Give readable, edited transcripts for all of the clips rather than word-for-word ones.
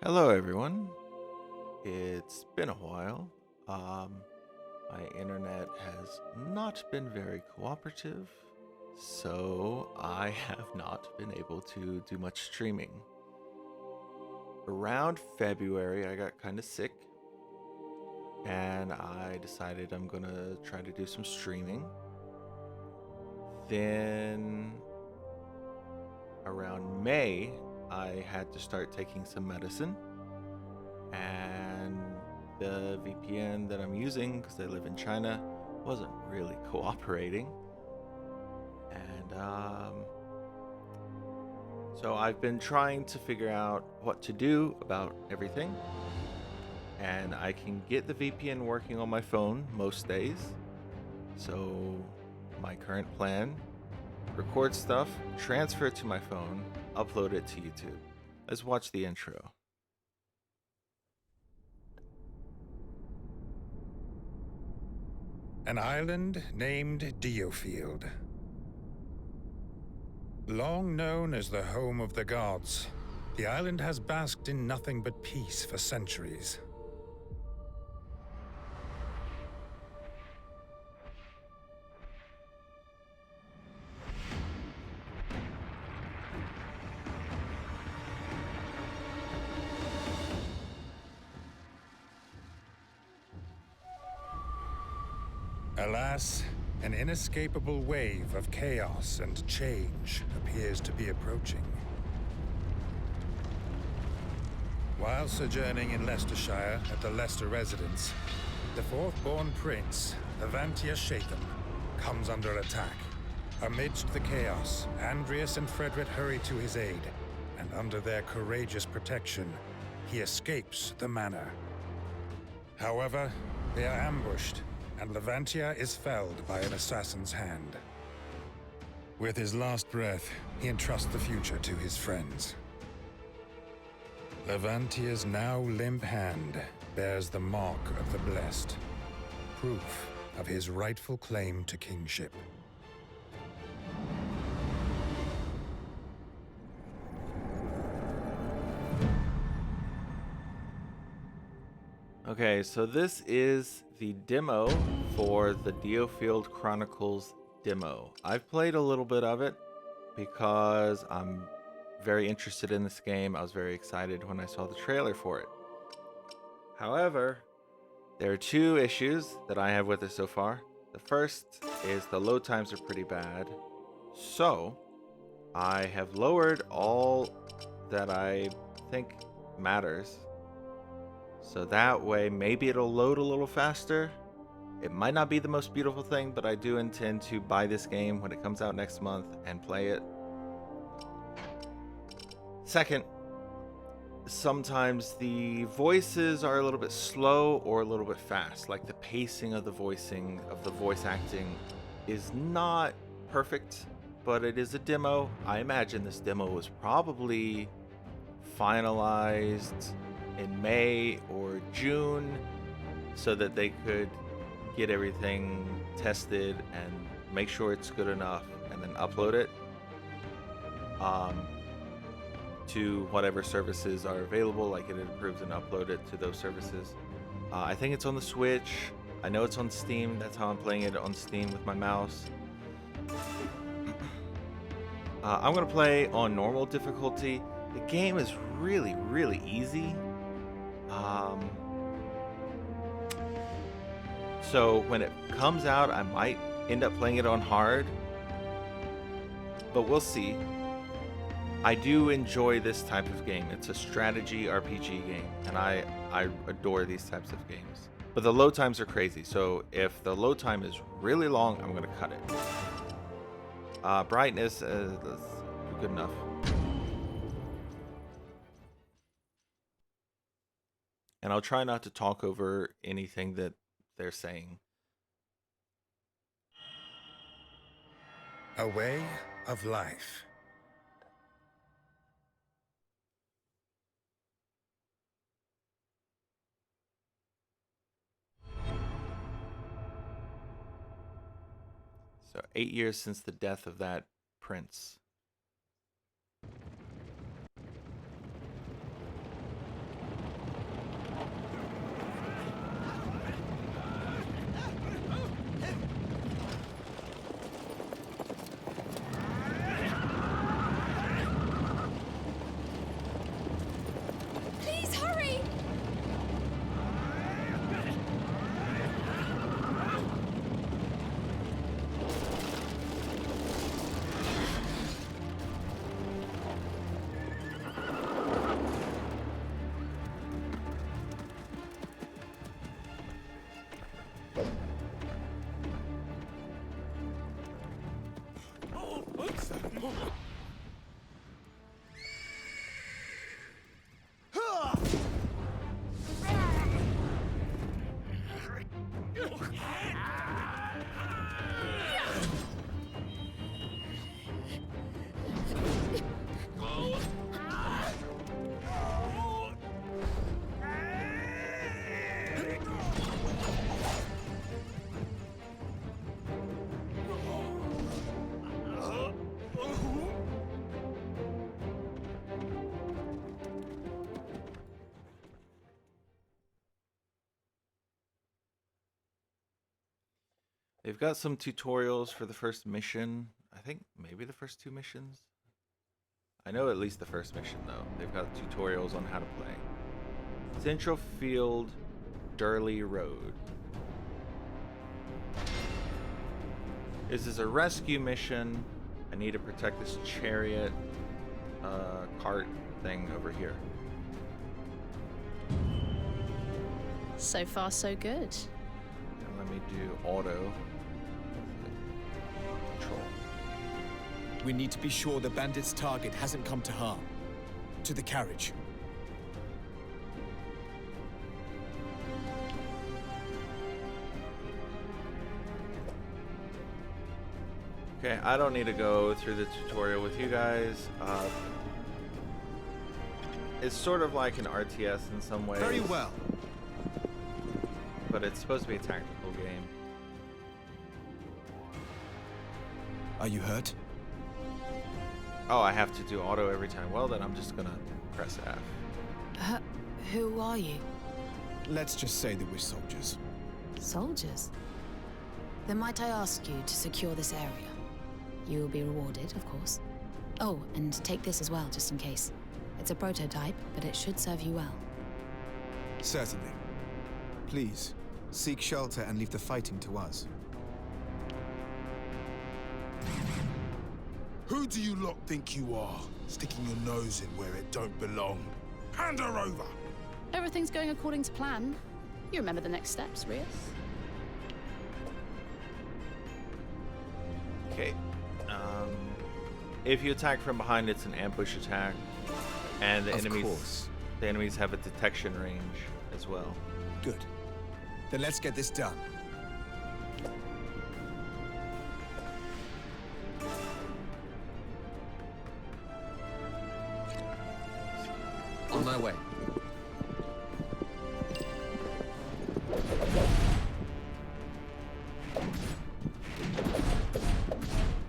Hello, everyone. It's been a while. Um, my internet has not been very cooperative, so I have not been able to do much streaming. Around February, I got kind of sick, and I decided I'm gonna try to do some streaming. Then, around May, I had to start taking some medicine, and the VPN that I'm using, because I live in China, wasn't really cooperating. And so I've been trying to figure out what to do about everything. And I can get the VPN working on my phone most days. So my current plan: record stuff, transfer it to my phone, upload it to YouTube. Let's watch the intro. An island named Diofield. Long known as the home of the gods, the island has basked in nothing but peace for centuries. Alas, an inescapable wave of chaos and change appears to be approaching. While sojourning in Leicestershire at the Leicester residence, the fourth-born prince, Levantia Shatham, comes under attack. Amidst the chaos, Andreas and Frederick hurry to his aid, and under their courageous protection, he escapes the manor. However, they are ambushed, and Levantia is felled by an assassin's hand. With his last breath, he entrusts the future to his friends. Levantia's now limp hand bears the mark of the blessed, proof of his rightful claim to kingship. Okay, so this is the demo for the Diofield Chronicles demo. I've played a little bit of it because I'm very interested in this game. I was very excited when I saw the trailer for it. However, there are two issues that I have with it so far. The first is the load times are pretty bad. So, I have lowered all that I think matters. So that way, maybe it'll load a little faster. It might not be the most beautiful thing, but I do intend to buy this game when it comes out next month and play it. Second, sometimes the voices are a little bit slow or a little bit fast. Like the pacing of the voicing, of the voice acting is not perfect, but it is a demo. I imagine this demo was probably finalized in May or June so that they could get everything tested and make sure it's good enough and then upload it to whatever services are available. Like it approves and upload it to those services. I think it's on the Switch. I know it's on Steam. That's how I'm playing it, on Steam with my mouse. I'm gonna play on normal difficulty. The game is really, really easy. So when it comes out, I might end up playing it on hard, but we'll see. I do enjoy this type of game. It's a strategy RPG game, and I adore these types of games. But the load times are crazy, so if the load time is really long, I'm gonna cut it. Brightness, that's good enough. And I'll try not to talk over anything that they're saying. A way of life. So 8 years since the death of that prince. They've got some tutorials for the first mission. I think maybe the first 2 missions. I know at least the first mission though. They've got tutorials on how to play. Central Field, Durley Road. This is a rescue mission. I need to protect this chariot cart thing over here. So far, so good. And let me do auto control. We need to be sure the bandit's target hasn't come to harm. To the carriage. Okay, I don't need to go through the tutorial with you guys. It's sort of like an RTS in some ways. Very well. But it's supposed to be a tactical game. Are you hurt? Oh, I have to do auto every time. Well, then I'm just gonna press F. Who are you? Let's just say that we're soldiers. Soldiers? Then might I ask you to secure this area? You will be rewarded, of course. Oh, and take this as well, just in case. It's a prototype, but it should serve you well. Certainly. Please, seek shelter and leave the fighting to us. Who do you lot think you are? Sticking your nose in where it don't belong. Hand her over! Everything's going according to plan. You remember the next steps, Rias? Okay. If you attack from behind, it's an ambush attack, and the Of enemies course. have a detection range as well. Good. Then let's get this done. On my way.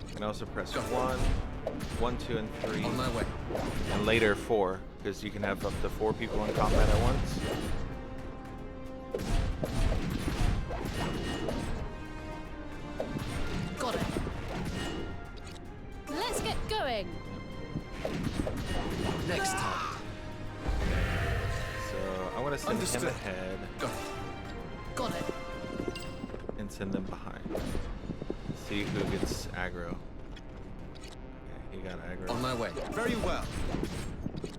You can also press 1, 2, and 3, On my way. and later 4, because you can have up to 4 people in combat at once. Got it. Let's get going. Next time. So I'm gonna send Understood. him ahead Got it. and send them behind. See who gets aggro. Okay, he got aggro. On my way. Very well.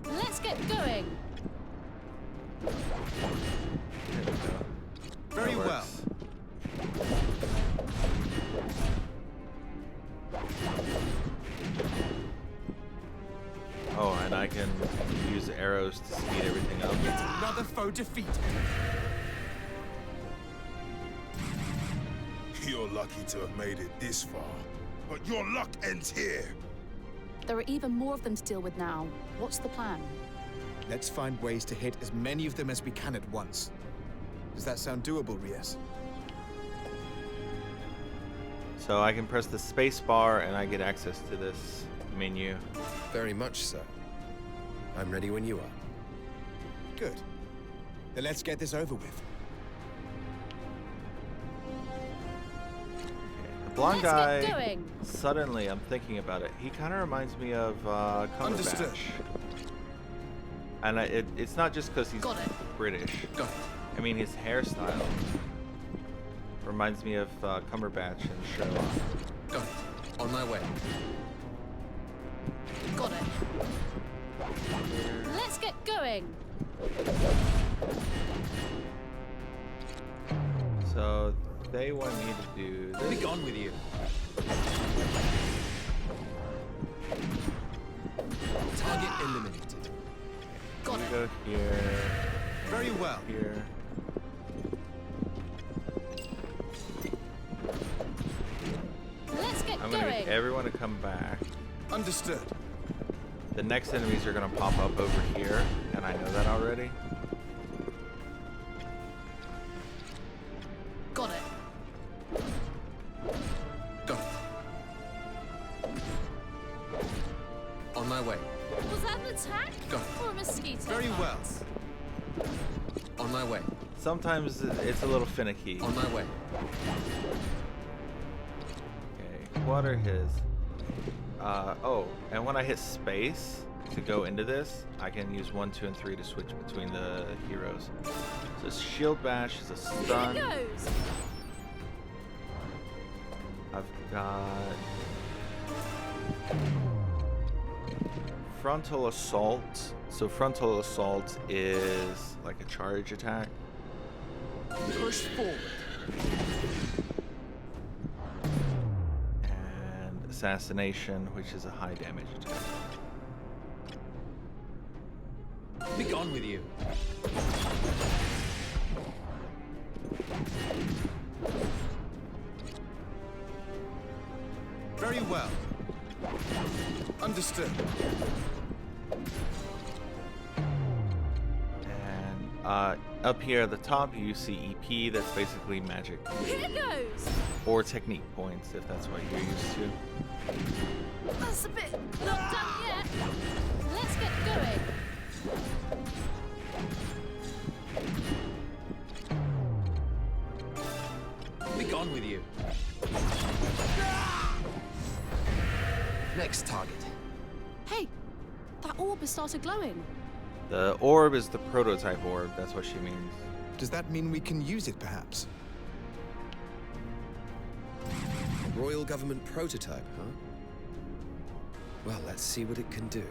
Let's get going. There we go. Very That well. works. Oh, and I can use arrows to speed everything up. Another foe defeated. You're lucky to have made it this far. But your luck ends here. There are even more of them to deal with now. What's the plan? Let's find ways to hit as many of them as we can at once. Does that sound doable, Rias? So I can press the space bar and I get access to this menu. Very much so. I'm ready when you are. Good. Then let's get this over with. The blonde Let's guy, get going. suddenly I'm thinking about it, he kind of reminds me of Understood. Cumberbatch. And it's not just because he's Got it. British. Got it. I mean, his hairstyle reminds me of Cumberbatch and Sherlock. Got it. On my way. Got it. Let's get going. So they want me to do Be this. gone with you. Target eliminated. Got You it. go here, Very well. here. Let's get I'm gonna going. get everyone to come back. Understood. The next enemies are gonna pop up over here, and I know that already. Got it. Got it. On my way. Was that an attack? Got it. Or a mosquito? Very bite? well. On my way. Sometimes it's a little finicky. On my way. What are his? Oh, and when I hit space to go into this, I can use 1, 2, and 3 to switch between the heroes. So shield bash is a stun. Here goes. I've got frontal assault. So frontal assault is like a charge attack. Push forward. And assassination, which is a high damage attack. Be gone with you. Very well. Understood. And up here at the top, you see EP. That's basically magic Here goes. or technique points, if that's what you're used to. That's a bit not done yet. Let's get going. Be gone with you. Next target. Hey, that orb has started glowing. The orb is the prototype orb. That's what she means. Does that mean we can use it, perhaps? Royal government prototype, huh? Well, let's see what it can do.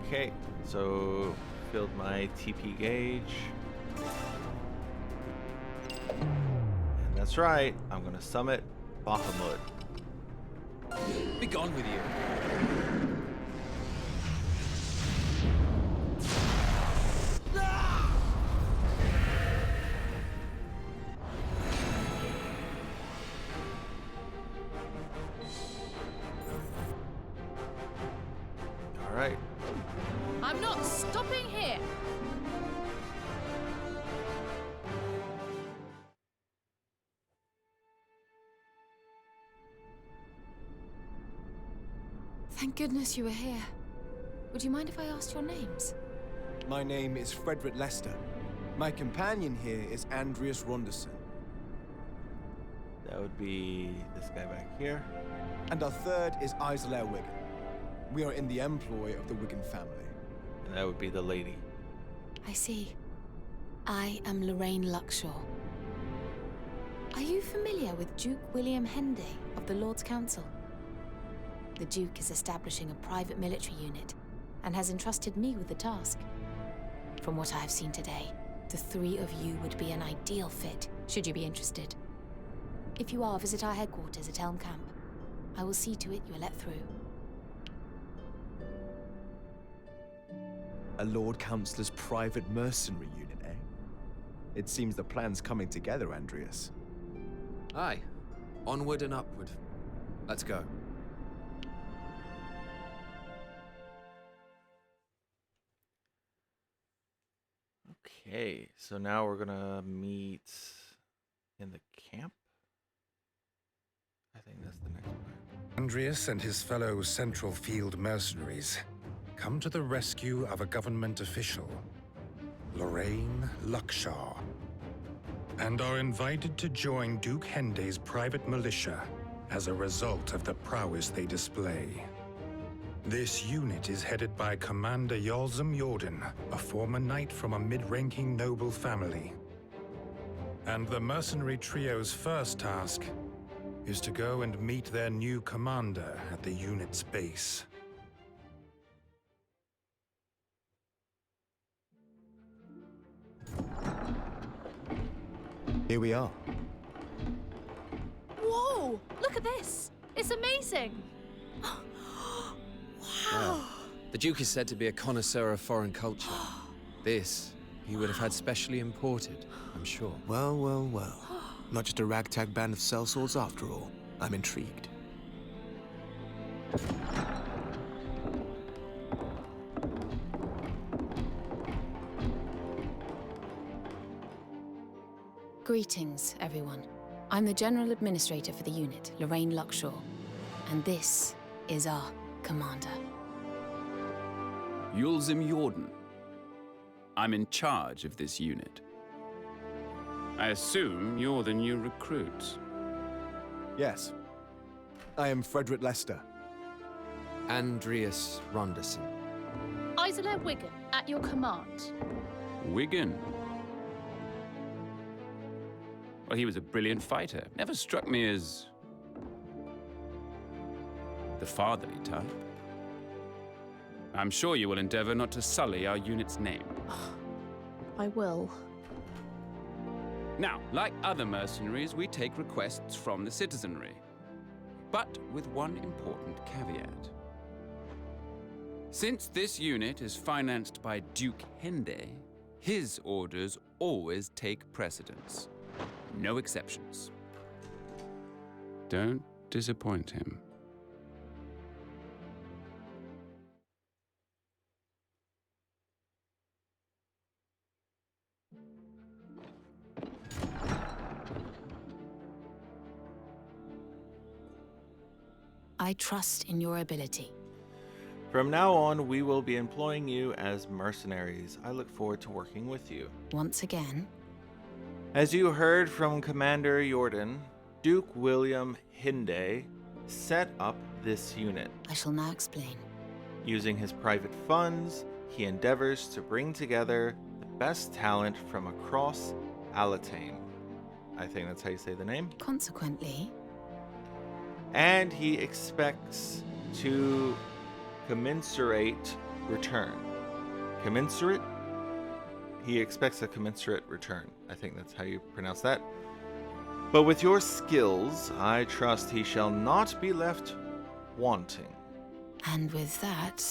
Okay, so filled my TP gauge. And that's right, I'm gonna summit Bahamut. Be gone with you. All right, I'm not stopping here. Thank goodness you were here. Would you mind if I asked your names? My name is Frederick Lester. My companion here is Andreas Ronderson. that would be this guy back here. And our third is Isolair Wigan. We are in the employ of the Wigan family. And that would be the lady. I see. I am Lorraine Luxshaw. Are you familiar with Duke William Henday of the Lord's Council? The Duke is establishing a private military unit and has entrusted me with the task. From what I have seen today, the three of you would be an ideal fit, should you be interested. If you are, visit our headquarters at Elm Camp. I will see to it you are let through. A Lord Councillor's private mercenary unit, eh? It seems the plan's coming together, Andreas. Aye. Onward and upward. Let's go. Okay, so now we're gonna meet in the camp. I think that's the next part. Andreas and his fellow Central Field mercenaries come to the rescue of a government official, Lorraine Luxshaw, and are invited to join Duke Henday's private militia as a result of the prowess they display. This unit is headed by Commander Yolzum Jordan, a former knight from a mid-ranking noble family. And the mercenary trio's first task is to go and meet their new commander at the unit's base. Here we are. Whoa! Look at this. It's amazing. Wow. The Duke is said to be a connoisseur of foreign culture. This, he would have had specially imported, I'm sure. Well, well, well. Not just a ragtag band of sellswords after all. I'm intrigued. Greetings, everyone. I'm the General Administrator for the unit, Lorraine Luxshaw. And this is our commander. Yulzim Jordan. I'm in charge of this unit. I assume you're the new recruits. Yes. I am Frederick Lester. Andreas Ronderson. Isola Wigan, at your command. Wigan. Well, he was a brilliant fighter. Never struck me as the fatherly type. I'm sure you will endeavor not to sully our unit's name. I will. Now, like other mercenaries, we take requests from the citizenry. But with one important caveat. Since this unit is financed by Duke Hende, his orders always take precedence. No exceptions. Don't disappoint him. I trust in your ability. From now on, we will be employing you as mercenaries. I look forward to working with you. Once again, As you heard from Commander Jordan, Duke William Hinde set up this unit. I shall now explain. Using his private funds, he endeavors to bring together the best talent from across Alatane. I think that's how you say the name. Consequently, And he expects to commensurate return. Commensurate? He expects a commensurate return. I think that's how you pronounce that. But with your skills, I trust he shall not be left wanting. and with that,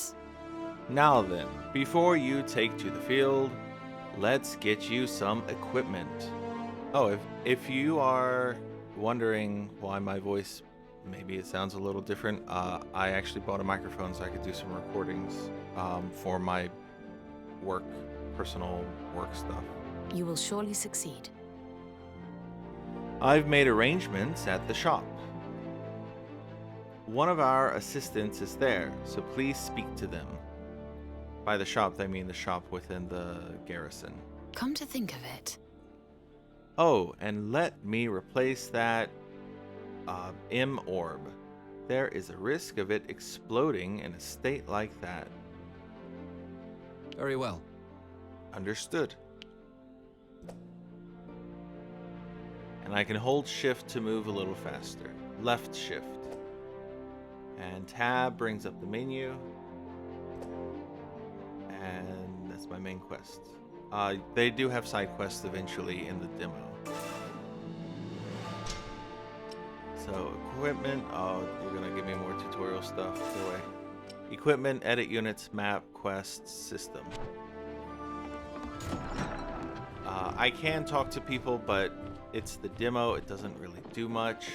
Now then, before you take to the field, let's get you some equipment. Oh, if you are wondering why my voice, maybe it sounds a little different, I actually bought a microphone so I could do some recordings for my work, personal work stuff. you will surely succeed. I've made arrangements at the shop. One of our assistants is there, so please speak to them. By the shop, they mean the shop within the garrison. Come to think of it, Oh, and let me replace that M orb. There is a risk of it exploding in a state like that. Very well. Understood. And I can hold shift to move a little faster. Left shift. And tab brings up the menu. And that's my main quest. They do have side quests eventually in the demo. So equipment, oh, you're gonna give me more tutorial stuff. Go away. Equipment, edit units, map, quests, system. I can talk to people, but it's the demo. It doesn't really do much.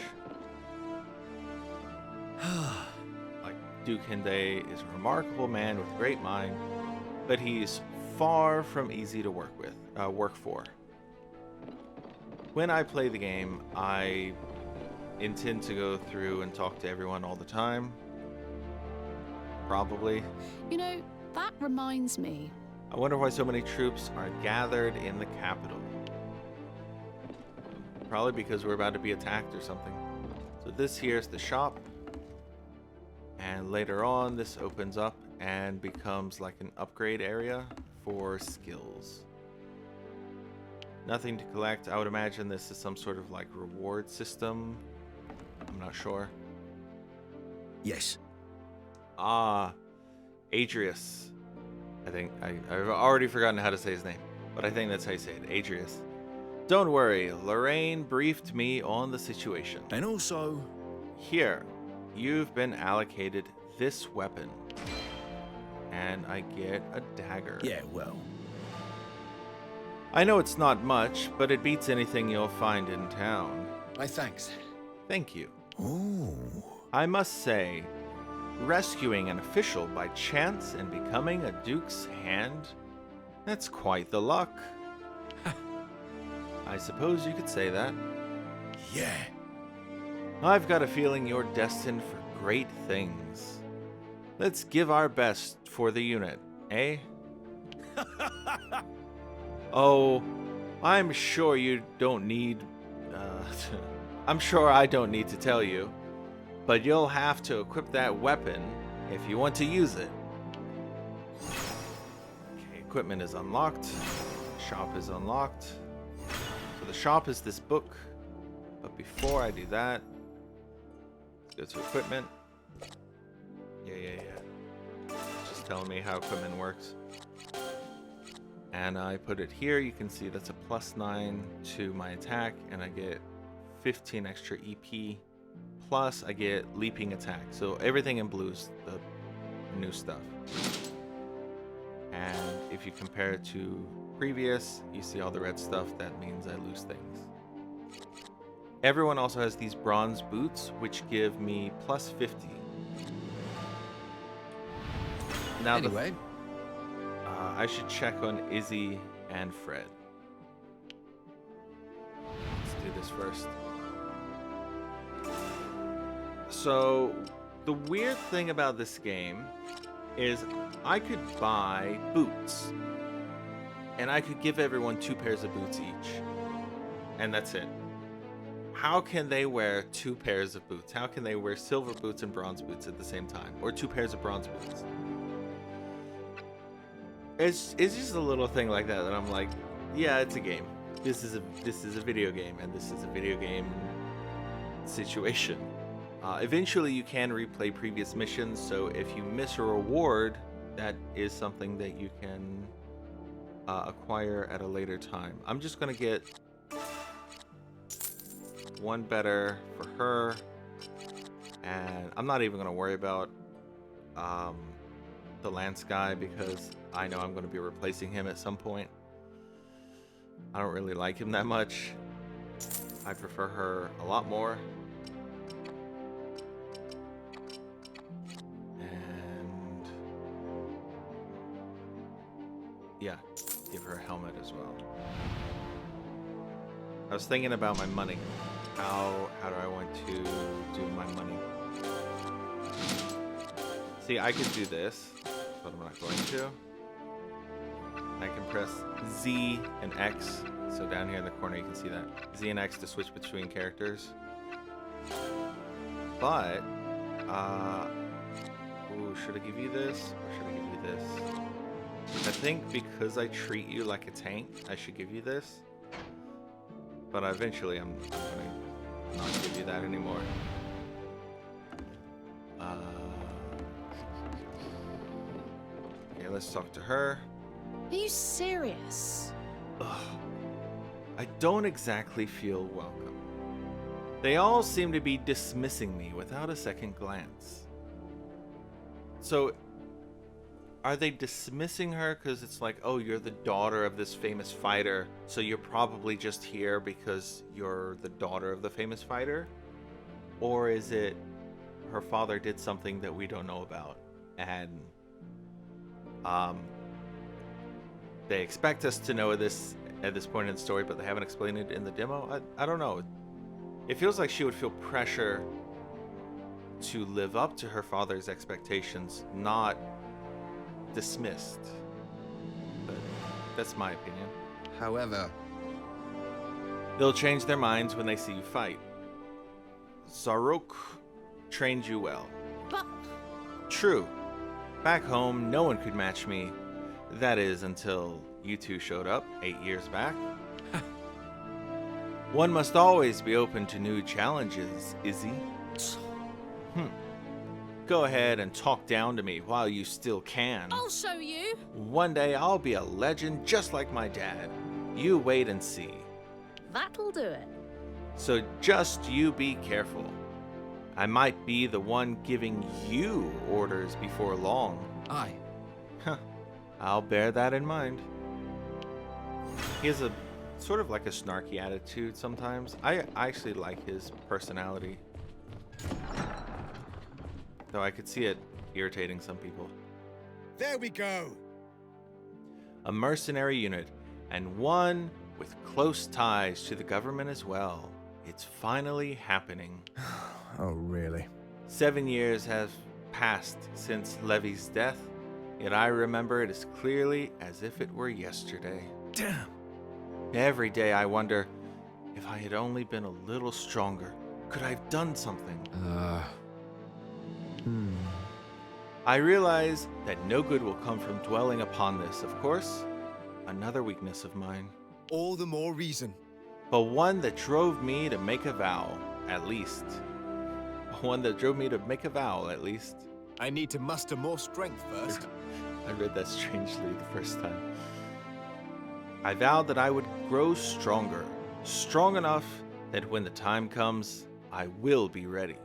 Like, Duke Hinde is a remarkable man with a great mind, but he's far from easy to work for. When I play the game, I intend to go through and talk to everyone all the time. Probably. You know, that reminds me. I wonder why so many troops are gathered in the capital. Probably because we're about to be attacked or something. So this here is the shop. And later on, this opens up and becomes like an upgrade area for skills. Nothing to collect. I would imagine this is some sort of like reward system. I'm not sure. Yes. Ah, Adrius. I think I've already forgotten how to say his name, but I think that's how you say it, Adrius. Don't worry, Lorraine briefed me on the situation. And also, Here, you've been allocated this weapon, and I get a dagger. yeah, well, I know it's not much, but it beats anything you'll find in town. My thanks. Thank you. ooh. I must say, rescuing an official by chance and becoming a duke's hand, that's quite the luck. I suppose you could say that. Yeah. I've got a feeling you're destined for great things. Let's give our best for the unit, eh? Oh, I'm sure you don't need I'm sure I don't need to tell you, but you'll have to equip that weapon if you want to use it. Okay, equipment is unlocked. Shop is unlocked. So the shop is this book. But before I do that, let's go to equipment. Yeah. It's just telling me how equipment works. And I put it here. You can see that's a +9 to my attack, and I get 15 extra EP. Plus, I get leaping attack. So everything in blue is the new stuff. And if you compare it to previous, you see all the red stuff. That means I lose things. Everyone also has these bronze boots, which give me +50. Now, anyway, I should check on Izzy and Fred. Let's do this first. So, the weird thing about this game is I could buy boots. And I could give everyone 2 pairs of boots each. And that's it. How can they wear 2 pairs of boots? How can they wear silver boots and bronze boots at the same time? Or 2 pairs of bronze boots? It's just a little thing like that I'm like, yeah, it's a game. This is a video game, and this is a video game situation. Eventually, you can replay previous missions, so if you miss a reward, that is something that you can acquire at a later time. I'm just gonna get 1 better for her, and I'm not even gonna worry about the Lance guy because I know I'm gonna be replacing him at some point. I don't really like him that much. I prefer her a lot more. And yeah, give her a helmet as well. I was thinking about my money. How do I want to do my money? See, I could do this, but I'm not going to. I can press Z and X. So down here in the corner, you can see that. Z and X to switch between characters. But, ooh, should I give you this? Or should I give you this? I think because I treat you like a tank, I should give you this. But eventually, I'm gonna not give you that anymore. Okay, let's talk to her. Are you serious? Ugh. I don't exactly feel welcome. They all seem to be dismissing me without a second glance. So, are they dismissing her because it's like, oh, you're the daughter of this famous fighter, so you're probably just here because you're the daughter of the famous fighter? Or is it her father did something that we don't know about, and they expect us to know this at this point in the story, but they haven't explained it in the demo? I don't know. It feels like she would feel pressure to live up to her father's expectations, not dismissed. But that's my opinion. however, They'll change their minds when they see you fight. Zarok trained you well. But True. Back home, no one could match me. That is, until you two showed up 8 years back. One must always be open to new challenges, Izzy. Go ahead and talk down to me while you still can. I'll show you. One day I'll be a legend just like my dad. You wait and see. That'll do it. So just you be careful. I might be the one giving you orders before long. aye. I'll bear that in mind. He has a sort of like a snarky attitude sometimes. I actually like his personality, though I could see it irritating some people. There we go. A mercenary unit, and one with close ties to the government as well. It's finally happening. Oh, really? 7 years have passed since Levy's death, yet I remember it as clearly as if it were yesterday. Damn. Every day I wonder, If I had only been a little stronger, could I have done something? I realize that no good will come from dwelling upon this, of course. Another weakness of mine. All the more reason. But one that drove me to make a vow, at least. One that drove me to make a vow, at least. I need to muster more strength first. I read that strangely the first time. I vowed that I would grow stronger. Strong enough that when the time comes, I will be ready.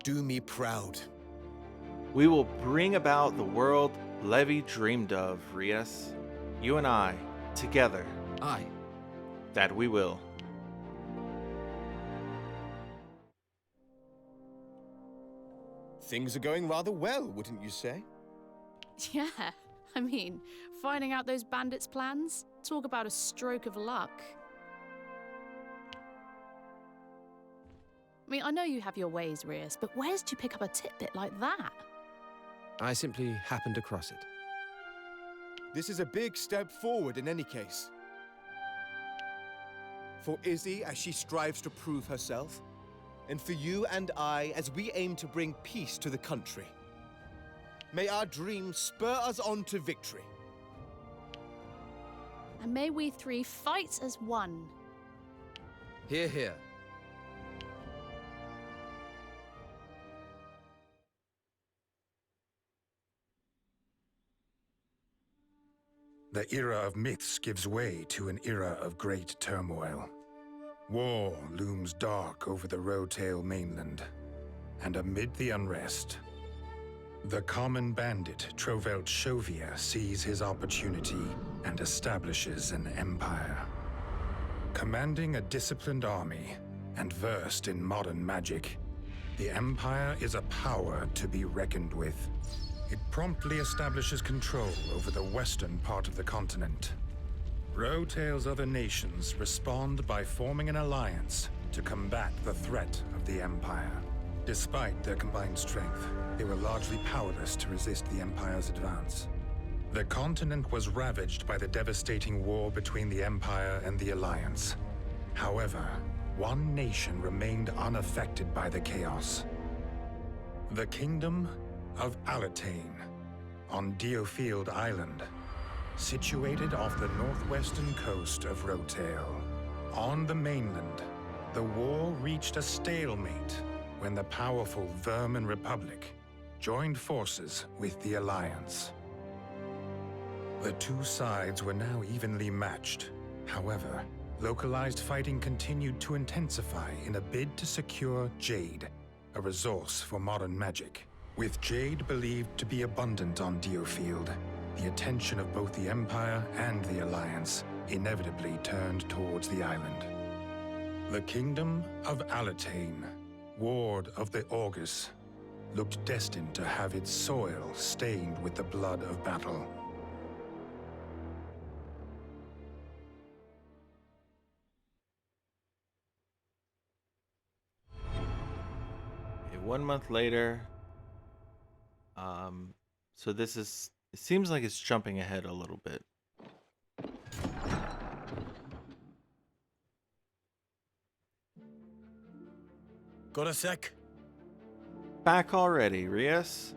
Do me proud. We will bring about the world Levi dreamed of, Rias. You and I, together. Aye. That we will. Things are going rather well, wouldn't you say? Yeah, I mean, finding out those bandits' plans? Talk about a stroke of luck. I mean, I know you have your ways, Rias, but where did you pick up a tidbit like that? I simply happened across it. This is a big step forward in any case. For Izzy as she strives to prove herself, and for you and I as we aim to bring peace to the country. May our dreams spur us on to victory. And may we three fight as one. Hear, hear. The era of myths gives way to an era of great turmoil. War looms dark over the Rotail mainland, and amid the unrest, the common bandit Trovelt Shovia sees his opportunity and establishes an empire. Commanding a disciplined army and versed in modern magic, the Empire is a power to be reckoned with. It promptly establishes control over the western part of the continent. Rotail's other nations respond by forming an alliance to combat the threat of the Empire. Despite their combined strength, they were largely powerless to resist the Empire's advance. The continent was ravaged by the devastating war between the Empire and the Alliance. However, one nation remained unaffected by the chaos. The Kingdom of Alatane, on Diofield Island, situated off the northwestern coast of Rotail. On the mainland, the war reached a stalemate when the powerful Vermin Republic joined forces with the Alliance. The two sides were now evenly matched. However, localized fighting continued to intensify in a bid to secure Jade, a resource for modern magic. With Jade believed to be abundant on Diofield, the attention of both the Empire and the Alliance inevitably turned towards the island. The Kingdom of Alatane, ward of the Augurs, looked destined to have its soil stained with the blood of battle. Okay, 1 month later. So this is, it seems like it's jumping ahead a little bit. Got a sec? Back already, Rias?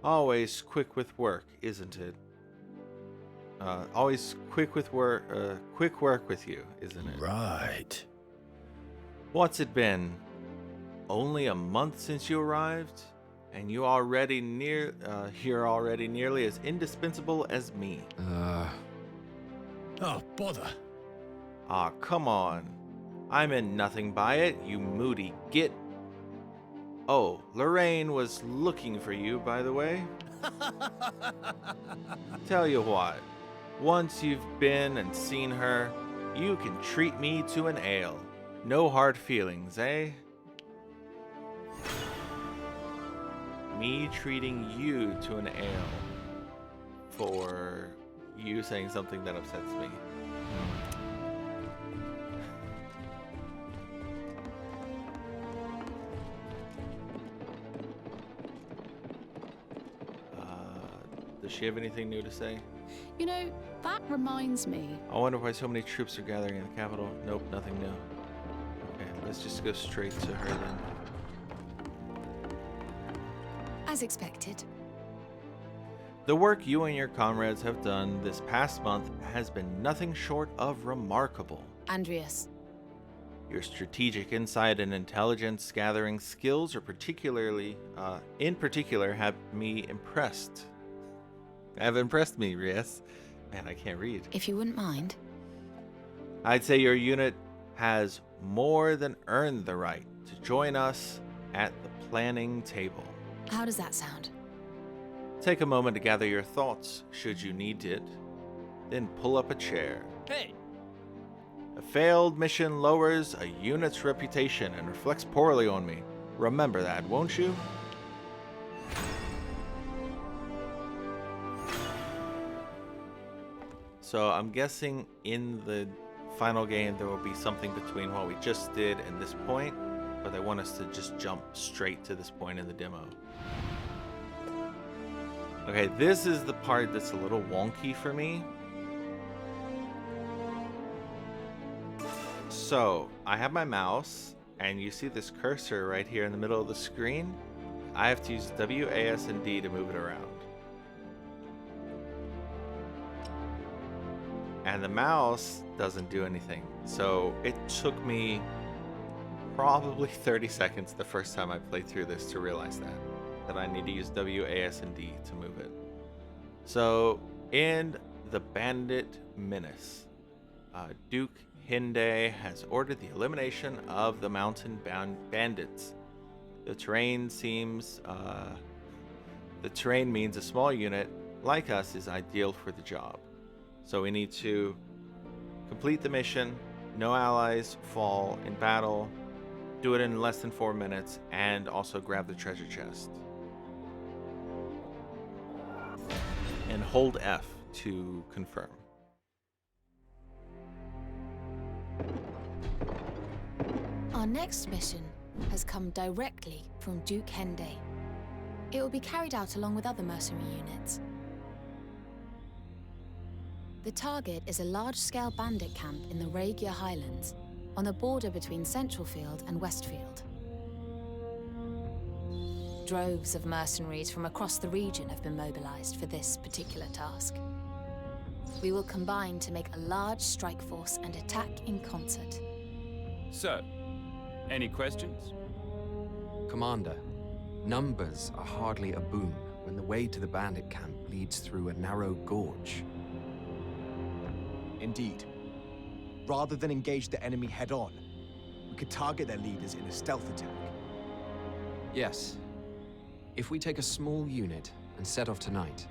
Always quick with work, isn't it? Always quick with work, quick work with you, isn't it? Right. What's it been? Only a month since you arrived? And you're already nearly as indispensable as me. Oh, bother. Ah, come on. I meant nothing by it, you moody git. Oh, Lorraine was looking for you, by the way. Tell you what, once you've been and seen her, you can treat me to an ale. No hard feelings, eh? Me treating you to an ale for you saying something that upsets me. Does she have anything new to say? You know, that reminds me. I wonder why so many troops are gathering in the capital. Nope, nothing new. Let's just go straight to her then. As expected. The work you and your comrades have done this past month has been nothing short of remarkable. Andreas. Your strategic insight and intelligence gathering skills are in particular, have me impressed. Have impressed me, Rias. Man, I can't read. If you wouldn't mind. I'd say your unit has more than earned the right to join us at the planning table. How does that sound? Take a moment to gather your thoughts, should you need it. Then pull up a chair. Hey! A failed mission lowers a unit's reputation and reflects poorly on me. Remember that, won't you? So I'm guessing in the final game there will be something between what we just did and this point, but they want us to just jump straight to this point in the demo. Okay, this is the part that's a little wonky for me. So, I have my mouse, and you see this cursor right here in the middle of the screen. I have to use W, A, S, and D to move it around. And the mouse doesn't do anything. So, it took me probably 30 seconds the first time I played through this to realize that I need to use W, A, S, and D to move it. So, in the Bandit Menace, Duke Hinde has ordered the elimination of the mountain bandits. The terrain means a small unit like us is ideal for the job. So we need to complete the mission, no allies fall in battle, do it in less than 4 minutes, and also grab the treasure chest. And hold F to confirm. Our next mission has come directly from Duke Hende. It will be carried out along with other mercenary units. The target is a large-scale bandit camp in the Raegia Highlands, on the border between Centralfield and Westfield. Droves of mercenaries from across the region have been mobilized for this particular task. We will combine to make a large strike force and attack in concert. So, any questions? Commander, numbers are hardly a boon when the way to the bandit camp leads through a narrow gorge. Indeed. Rather than engage the enemy head-on, we could target their leaders in a stealth attack. Yes. If we take a small unit and set off tonight,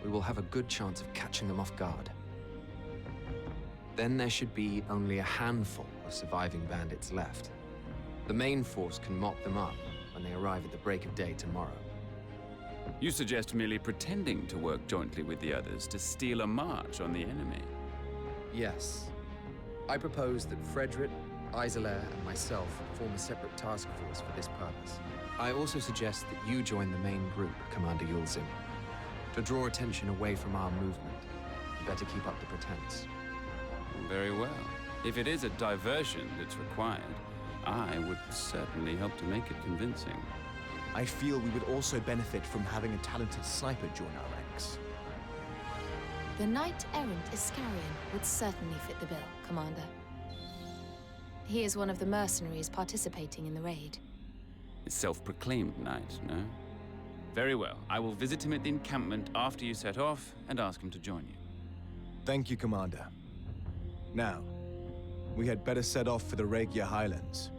we will have a good chance of catching them off guard. Then there should be only a handful of surviving bandits left. The main force can mop them up when they arrive at the break of day tomorrow. You suggest merely pretending to work jointly with the others to steal a march on the enemy? Yes. I propose that Frederick, Isolair, and myself form a separate task force for this purpose. I also suggest that you join the main group, Commander Yulzim. To draw attention away from our movement, you better keep up the pretense. Very well. If it is a diversion that's required, I would certainly help to make it convincing. I feel we would also benefit from having a talented sniper join our ranks. The knight-errant Iscarian would certainly fit the bill, Commander. He is one of the mercenaries participating in the raid. A self-proclaimed knight, no? Very well. I will visit him at the encampment after you set off and ask him to join you. Thank you, Commander. Now, we had better set off for the Raegia Highlands.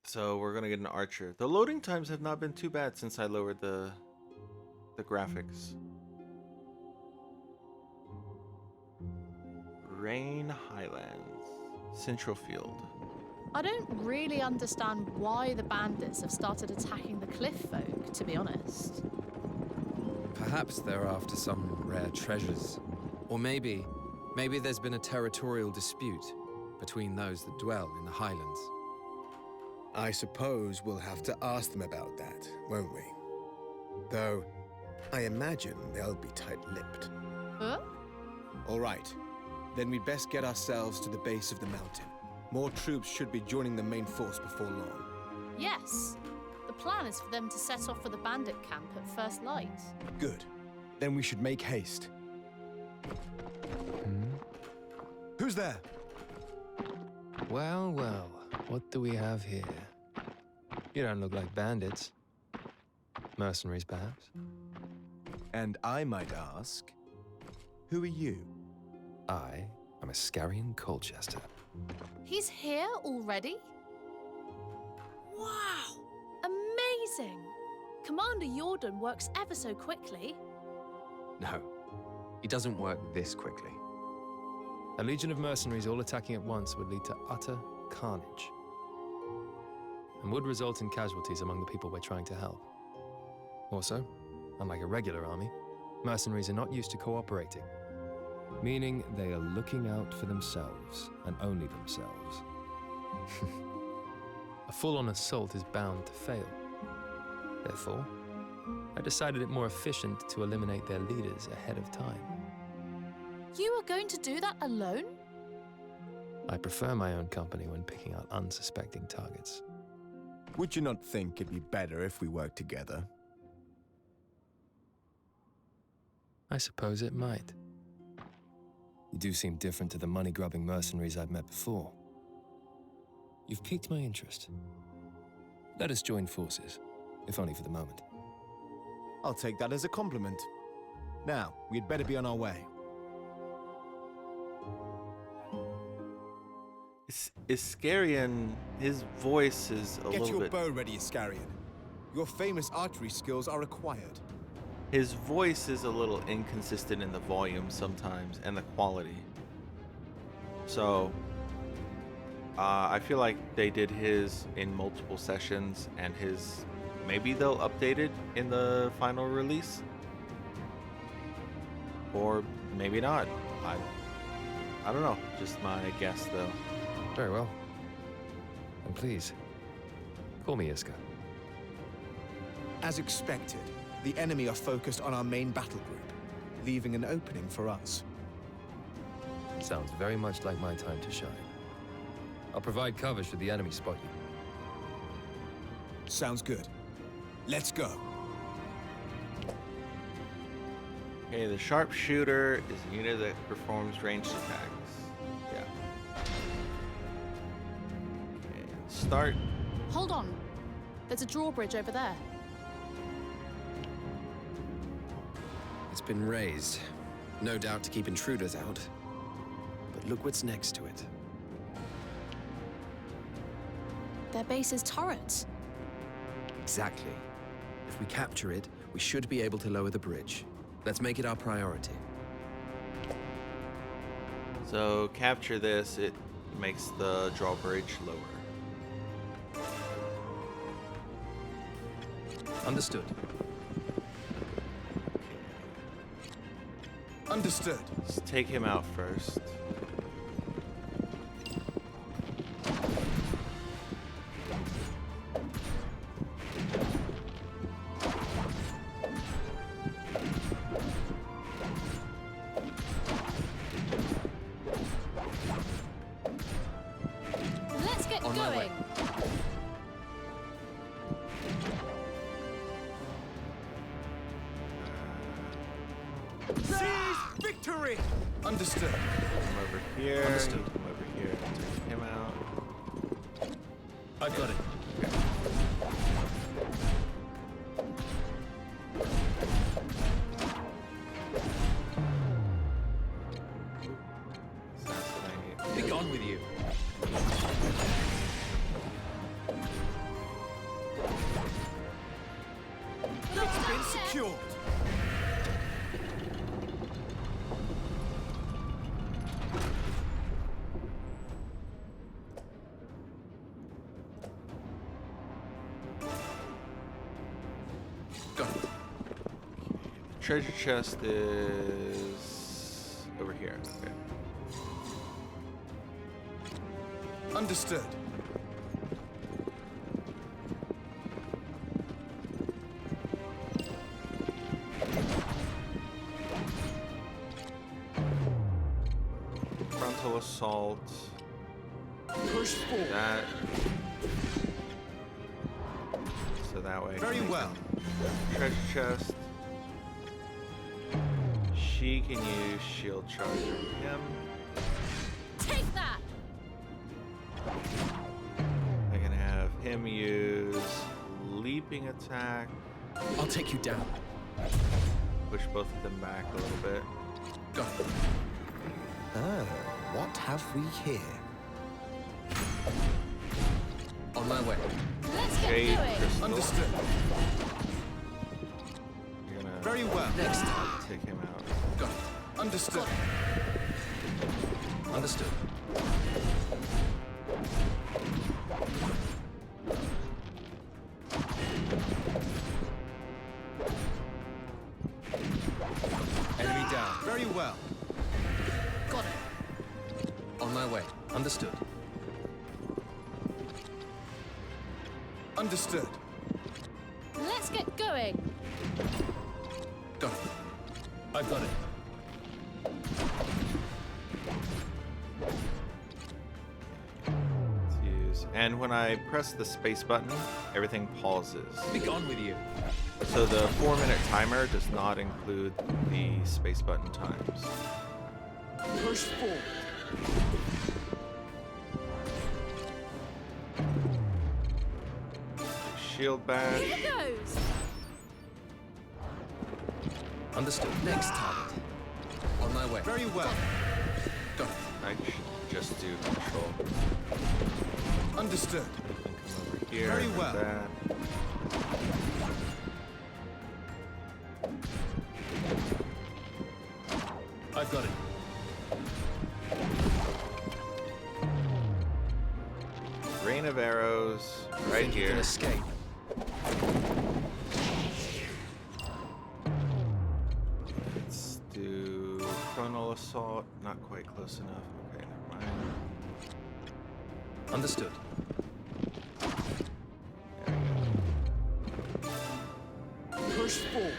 So we're gonna get an archer. The loading times have not been too bad since I lowered the graphics. Rain Highlands, Centralfield. I don't really understand why the bandits have started attacking the cliff folk, to be honest. Perhaps they're after some rare treasures. Or maybe there's been a territorial dispute between those that dwell in the Highlands. I suppose we'll have to ask them about that, won't we? Though, I imagine they'll be tight-lipped. Huh? All right. Then we'd best get ourselves to the base of the mountain. More troops should be joining the main force before long. Yes. The plan is for them to set off for the bandit camp at first light. Good. Then we should make haste. Who's there? Well, well, what do we have here? You don't look like bandits. Mercenaries, perhaps? And I might ask, who are you? I am Ascarian Colchester. He's here already? Wow! Amazing! Commander Jordan works ever so quickly. No, he doesn't work this quickly. A legion of mercenaries all attacking at once would lead to utter carnage, and would result in casualties among the people we're trying to help. Also, unlike a regular army, mercenaries are not used to cooperating, meaning they are looking out for themselves, and only themselves. A full-on assault is bound to fail. Therefore, I decided it more efficient to eliminate their leaders ahead of time. You are going to do that alone? I prefer my own company when picking out unsuspecting targets. Would you not think it'd be better if we worked together? I suppose it might. You do seem different to the money-grubbing mercenaries I've met before. You've piqued my interest. Let us join forces, if only for the moment. I'll take that as a compliment. Now, we'd better be on our way. Iscarian, his voice is a Get little your bit... bow ready, Iscarian. Your famous archery skills are required. His voice is a little inconsistent in the volume sometimes and the quality. So, I feel like they did his in multiple sessions, and his maybe they'll update it in the final release, or maybe not. I don't know. Just my guess, though. Very well. And please, call me Iska. As expected, the enemy are focused on our main battle group, leaving an opening for us. Sounds very much like my time to shine. I'll provide cover should the enemy spot you. Sounds good. Let's go. Okay, the sharpshooter is a unit that performs ranged attacks. Yeah. Okay, start. Hold on. There's a drawbridge over there. It's been raised, no doubt to keep intruders out. But look what's next to it. Their base is turrets. Exactly. If we capture it, we should be able to lower the bridge. Let's make it our priority. So capture this, it makes the drawbridge lower. Understood. Understood. Let's take him out first. Let's get On my way. going. Seize victory! Understood. Come over here. Understood. Come over here. Take him out. I've got it. Assassinate. Be gone with you. It's been secured. Got it. The treasure chest is over here. Okay. Understood. frontal assault. Push forward. That. So that way. I can Very make well. a treasure chest. She can use shield charge on him. Take that! I can have him use leaping attack. I'll take you down. Push both of them back a little bit. Go. Oh, what have we here? On my way. Let's get Jade going! crystal. Understood. You're gonna Very well. Next time. take him out. Go. Understood. Understood. Enemy down. Very well. Got it. On my way. Understood. Understood. Let's get going! Go. I've got it. Let's use. And when I press the space button, everything pauses. Be gone with you. So the 4-minute timer does not include the space button times. Push forward. Shield bash. Here goes! Understood. Next target. On my way. Very well. Go. I should just do control. Understood. You can come over here. Very and well. That. I've got it. Rain of arrows right Think you here. can escape. Let's do frontal assault. Not quite close enough. Okay, never mind. Understood. Push forward.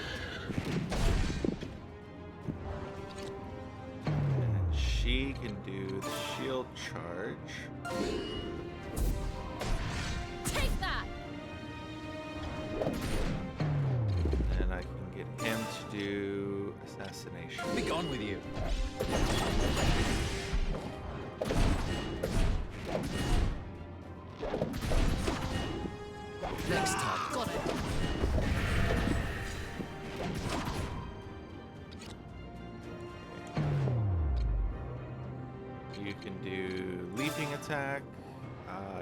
And she can do the shield charge. Take that! And I can get him to do assassination. Be gone with you. Next target. Got it. You can do leaping attack.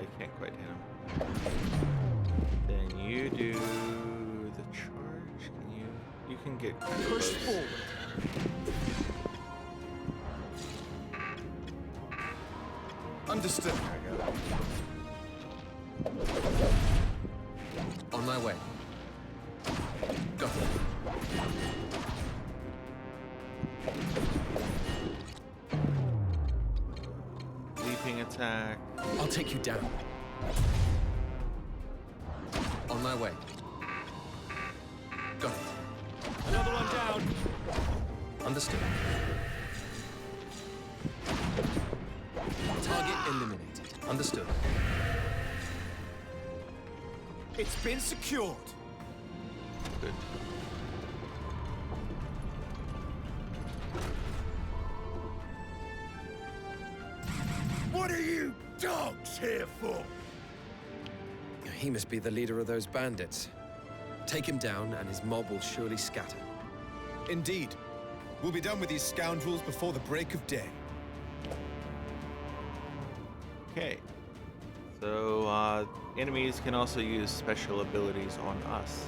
You can't quite hit him. Then you do the charge. Can you? You can get kind of Push close. forward. Understood. There I go. On my way. Go. Leaping attack. I'll take you down. On my way. Go. Another one down. Understood. Target eliminated. Understood. It's been secured. Good. What are you dogs here for? He must be the leader of those bandits. Take him down, and his mob will surely scatter. Indeed. We'll be done with these scoundrels before the break of day. Okay. So enemies can also use special abilities on us.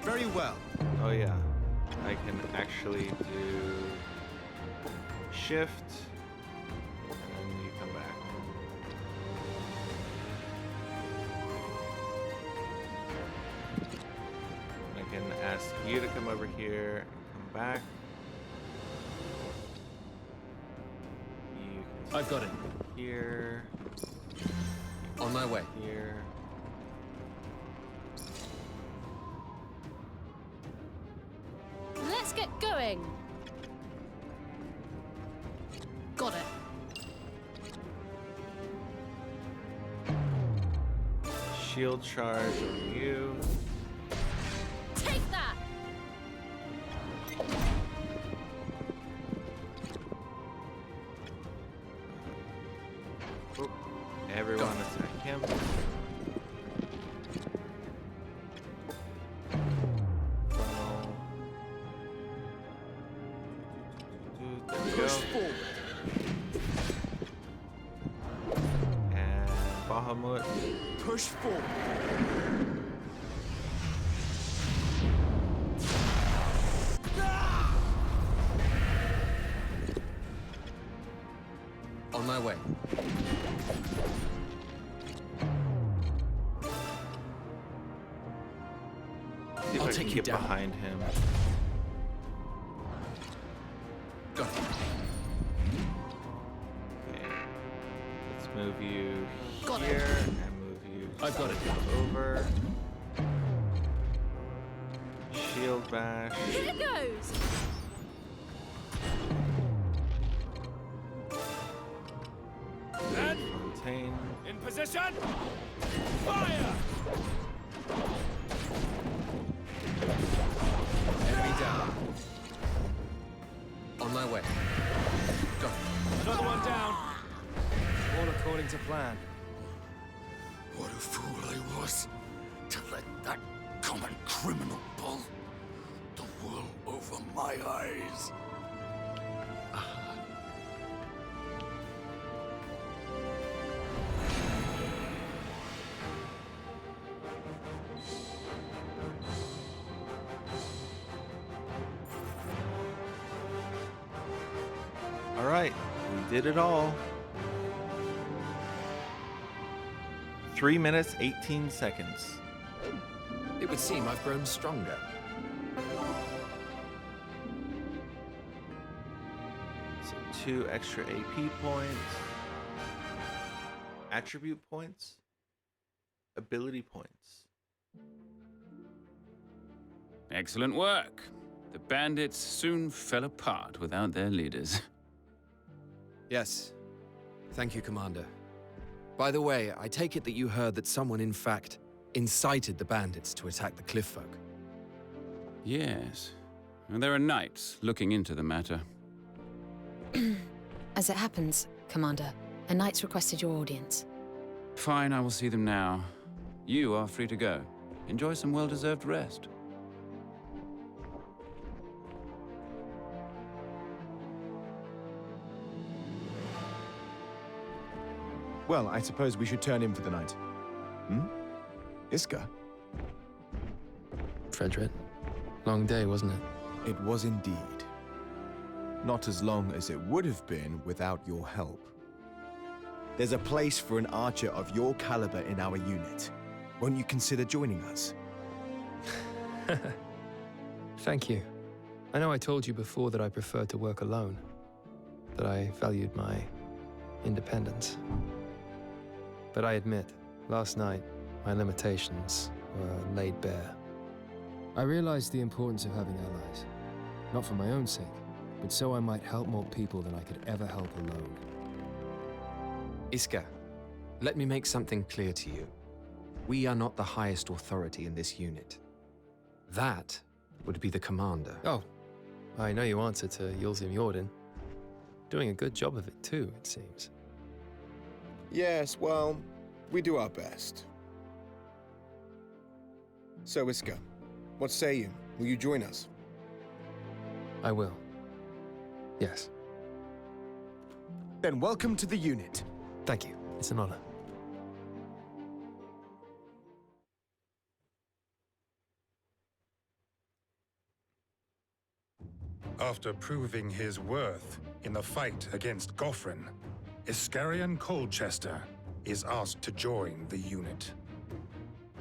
Very well. Oh yeah. I can actually do shift and then you come back. I can ask you to come over here and come back. You can I've got it. here, On my way. here. get going. Got it. Shield charge on you. Take that! Oh, everyone attack him. There we go. And Bahamut. Push forward. On my way. See if I'll I take can you get down. behind him. Got it. Okay. Let's move you Got it. here and move you I've got it. over. Shield bash. Here goes! Contain. In position! Fire! Enemy down. On my way. Got it. Another one down. All according to plan. What a fool I was to let that common criminal pull the wool over my eyes. All right, we did it all. 3 minutes, 18 seconds. It would seem I've grown stronger. So 2 extra AP points. Attribute points. Ability points. Excellent work. The bandits soon fell apart without their leaders. Yes. Thank you, Commander. By the way, I take it that you heard that someone, in fact, incited the bandits to attack the Clifffolk. Yes. And there are knights looking into the matter. As it happens, Commander, a knight's requested your audience. Fine, I will see them now. You are free to go. Enjoy some well-deserved rest. Well, I suppose we should turn in for the night. Iska? Frederick, long day, wasn't it? It was indeed. Not as long as it would have been without your help. There's a place for an archer of your caliber in our unit. Won't you consider joining us? Thank you. I know I told you before that I preferred to work alone, that I valued my independence. But I admit, last night, my limitations were laid bare. I realized the importance of having allies, not for my own sake, but so I might help more people than I could ever help alone. Iska, let me make something clear to you. We are not the highest authority in this unit. That would be the commander. Oh, I know you answer to Yulzim Jordan. Doing a good job of it too, it seems. Yes, well, we do our best. So, Iska, what say you? Will you join us? I will. Yes. Then welcome to the unit. Thank you. It's an honor. After proving his worth in the fight against Goffrin, Iskarion Colchester is asked to join the unit.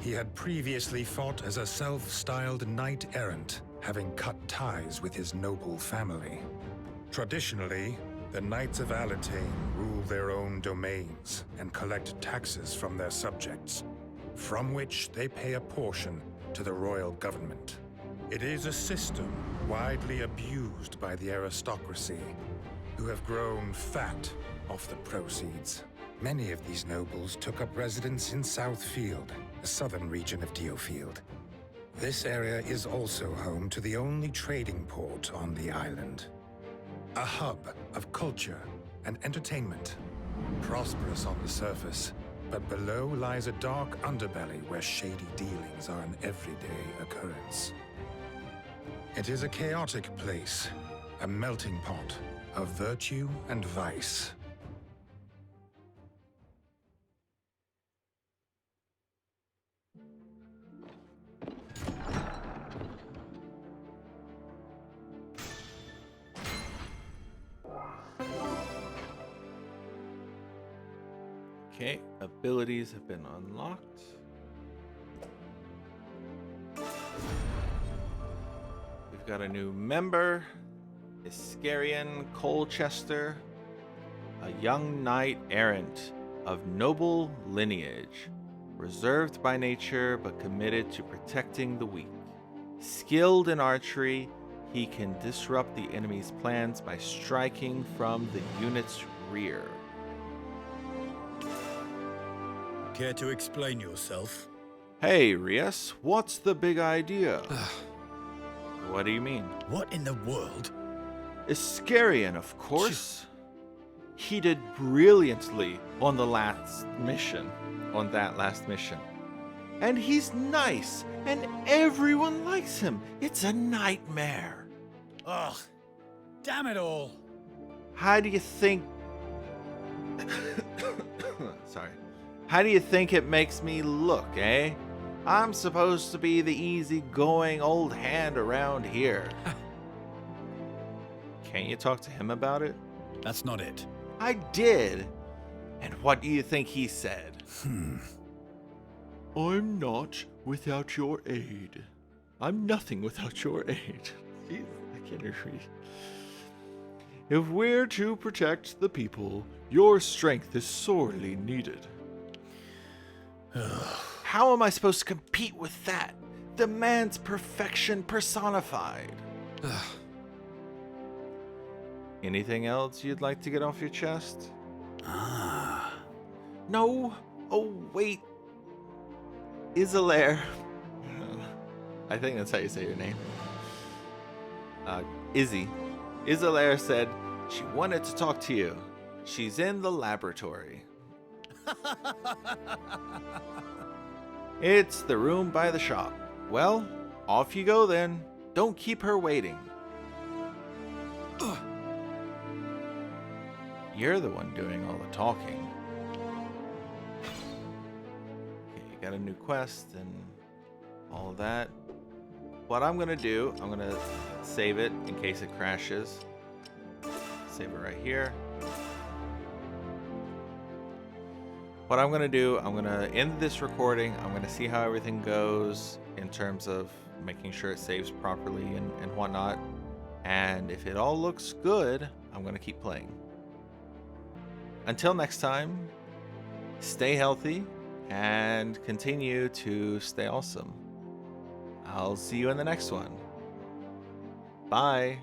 He had previously fought as a self-styled knight-errant, having cut ties with his noble family. Traditionally, the Knights of Alatain rule their own domains and collect taxes from their subjects, from which they pay a portion to the royal government. It is a system widely abused by the aristocracy, who have grown fat off the proceeds. Many of these nobles took up residence in Southfield, the southern region of Diofield. This area is also home to the only trading port on the island. A hub of culture and entertainment. Prosperous on the surface, but below lies a dark underbelly where shady dealings are an everyday occurrence. It is a chaotic place, a melting pot of virtue and vice. Okay, abilities have been unlocked. We've got a new member, Iscarian Colchester, a young knight errant of noble lineage, reserved by nature but committed to protecting the weak. Skilled in archery, he can disrupt the enemy's plans by striking from the unit's rear. Care to explain yourself? Hey, Rias, what's the big idea? What do you mean? What in the world? Iscarian, of course. He did brilliantly on the last mission. On that last mission. And he's nice, and everyone likes him. It's a nightmare. Ugh, damn it all. How do you think... Sorry. How do you think it makes me look, eh? I'm supposed to be the easygoing old hand around here. Can't you talk to him about it? That's not it. I did. And what do you think he said? I'm not without your aid. I'm nothing without your aid. Jeez, I can't read. If we're to protect the people, your strength is sorely needed. How am I supposed to compete with that? The man's perfection personified. Anything else you'd like to get off your chest? No. Oh, wait. Isalaire. I think that's how you say your name. Izzy. Isalaire said she wanted to talk to you. She's in the laboratory. It's the room by the shop. Well, off you go then. Don't keep her waiting. You're the one doing all the talking. Okay, you got a new quest and all of that. What I'm gonna do, I'm gonna save it in case it crashes. Save it right here. What I'm gonna do, I'm gonna end this recording. I'm gonna see how everything goes in terms of making sure it saves properly and whatnot. And if it all looks good, I'm gonna keep playing. Until next time, stay healthy and continue to stay awesome. I'll see you in the next one. Bye.